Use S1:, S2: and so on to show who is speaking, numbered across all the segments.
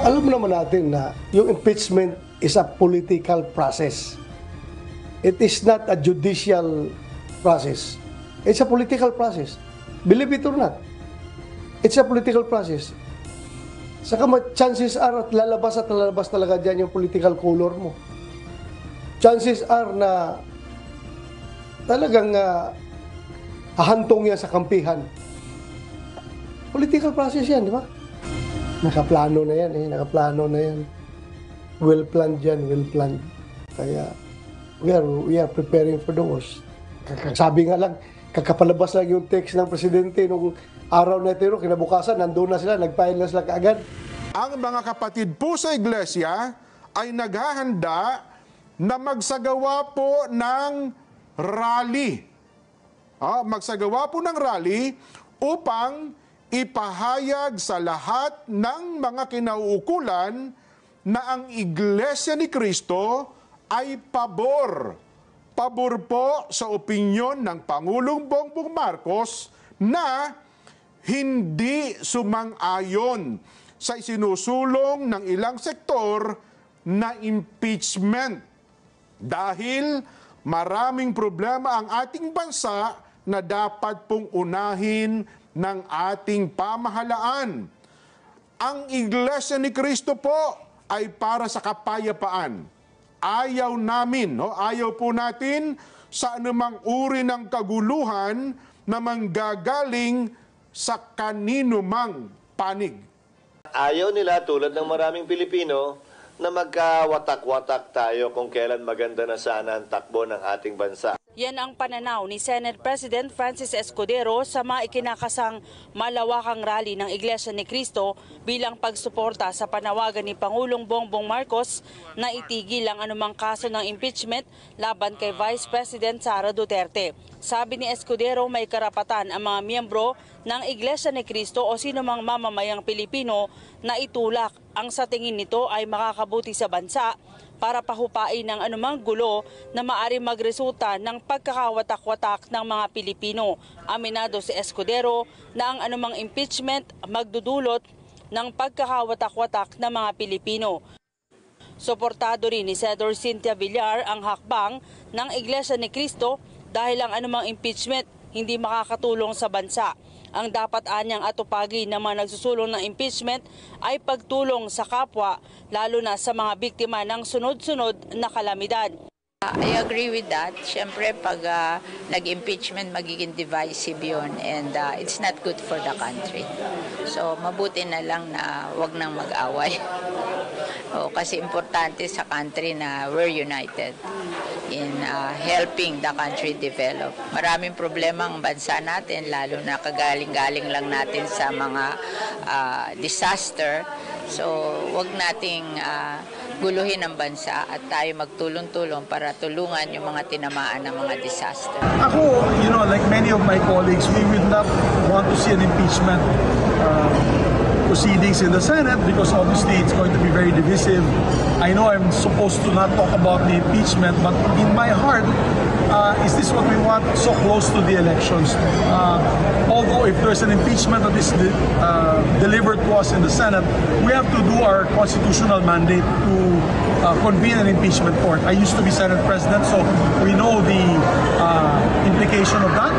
S1: Alam naman natin na yung impeachment is a political process. It is not a judicial process. It's a political process. Believe it or not. It's a political process. Saka chances are at lalabas talaga dyan yung political color mo. Chances are na talagang hahantong yan sa kampihan. Political process yan, di ba? Nakaplano na yan nakaplano na yan. Well planned yan, well planned. Kaya we are preparing for the worst. Sabi nga lang, kakapalabas lang yung text ng presidente nung araw na ito, kinabukasan, nandun na sila, nag-file na sila kaagad.
S2: Ang mga kapatid po sa iglesia ay naghahanda na magsagawa po ng rally. Magsagawa po ng rally upang ipahayag sa lahat ng mga kinauukulan na ang Iglesia ni Cristo ay pabor. Pabor po sa opinyon ng Pangulong Bongbong Marcos na hindi sumang-ayon sa isinusulong ng ilang sektor na impeachment. Dahil maraming problema ang ating bansa na dapat pong unahin ng ating pamahalaan. Ang Iglesia ni Cristo po ay para sa kapayapaan. Ayaw namin, ayaw po natin sa anumang uri ng kaguluhan na manggagaling sa kanino mang panig.
S3: Ayaw nila tulad ng maraming Pilipino na magkawatak-watak tayo kung kailan maganda na sana ang takbo ng ating bansa.
S4: Yan ang pananaw ni Senate President Francis Escudero sa maikinakasang malawakang rally ng Iglesia ni Cristo bilang pagsuporta sa panawagan ni Pangulong Bongbong Marcos na itigil ang anumang kaso ng impeachment laban kay Vice President Sara Duterte. Sabi ni Escudero, may karapatan ang mga miyembro ng Iglesia ni Cristo o sinumang mamamayang Pilipino na itulak ang sa tingin nito ay makakabuti sa bansa para pahupain ng anumang gulo na maari magresulta ng pagkakawatak-watak ng mga Pilipino. Aminado si Escudero na ang anumang impeachment magdudulot ng pagkakawatak-watak ng mga Pilipino. Suportado rin ni Senator Cynthia Villar ang hakbang ng Iglesia ni Cristo dahil ang anumang impeachment hindi makakatulong sa bansa. Ang dapat anyang atupagi ng mga nagsusulong ng impeachment ay pagtulong sa kapwa, lalo na sa mga biktima ng sunod-sunod na kalamidad.
S5: I agree with that. Siyempre, pag nag-impeachment, magiging divisive yun and it's not good for the country. So, mabuti na lang na wag nang mag-away. Kasi importante sa country na we're united in helping the country develop. Maraming problema ang bansa natin, lalo na kagaling-galing lang natin sa mga disaster. So, wag nating guluhin ang bansa at tayo magtulong-tulong para tulungan yung mga tinamaan ng mga disaster.
S6: Ako, like many of my colleagues, we would not want to see an impeachment proceedings in the Senate because obviously it's going to be very divisive. I know I'm supposed to not talk about the impeachment, but in my heart, is this what we want so close to the elections? Although if there's an impeachment that is delivered to us in the Senate, we have to do our constitutional mandate to convene an impeachment court. I used to be Senate President, so we know the implication of that.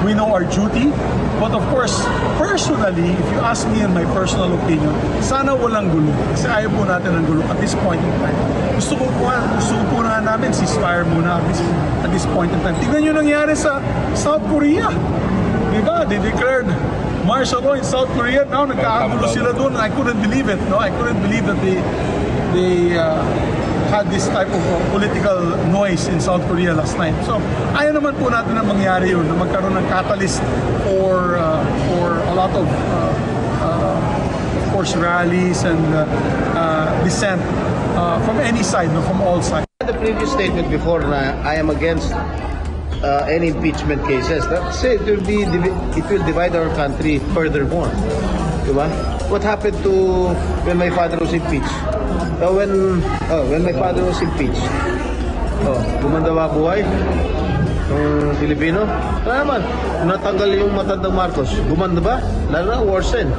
S6: We know our duty. But of course, personally, if you ask me in my personal opinion, sana walang gulo. Kasi ayaw po natin ng gulo at this point in time. Gusto po na namin ceasefire muna at this point in time. Tignan nyo nangyari sa South Korea. Diba? They declared martial law in South Korea. Now nagkakagulo sila doon. I couldn't believe it. I couldn't believe that they had this type of political noise in South Korea last night. So, ayaw naman po natin na mangyari yun, na magkaroon ng catalyst for a lot of course, rallies and dissent from any side, from all sides.
S7: The previous statement before na I am against any impeachment cases, that say it will divide our country furthermore. Diba? What happened to when my father was impeached? When my father was impeached, gumanda ba buhay ng Pilipino? Wala naman. Natanggal yung matandang Marcos. Gumanda ba? Lalo na, worsen.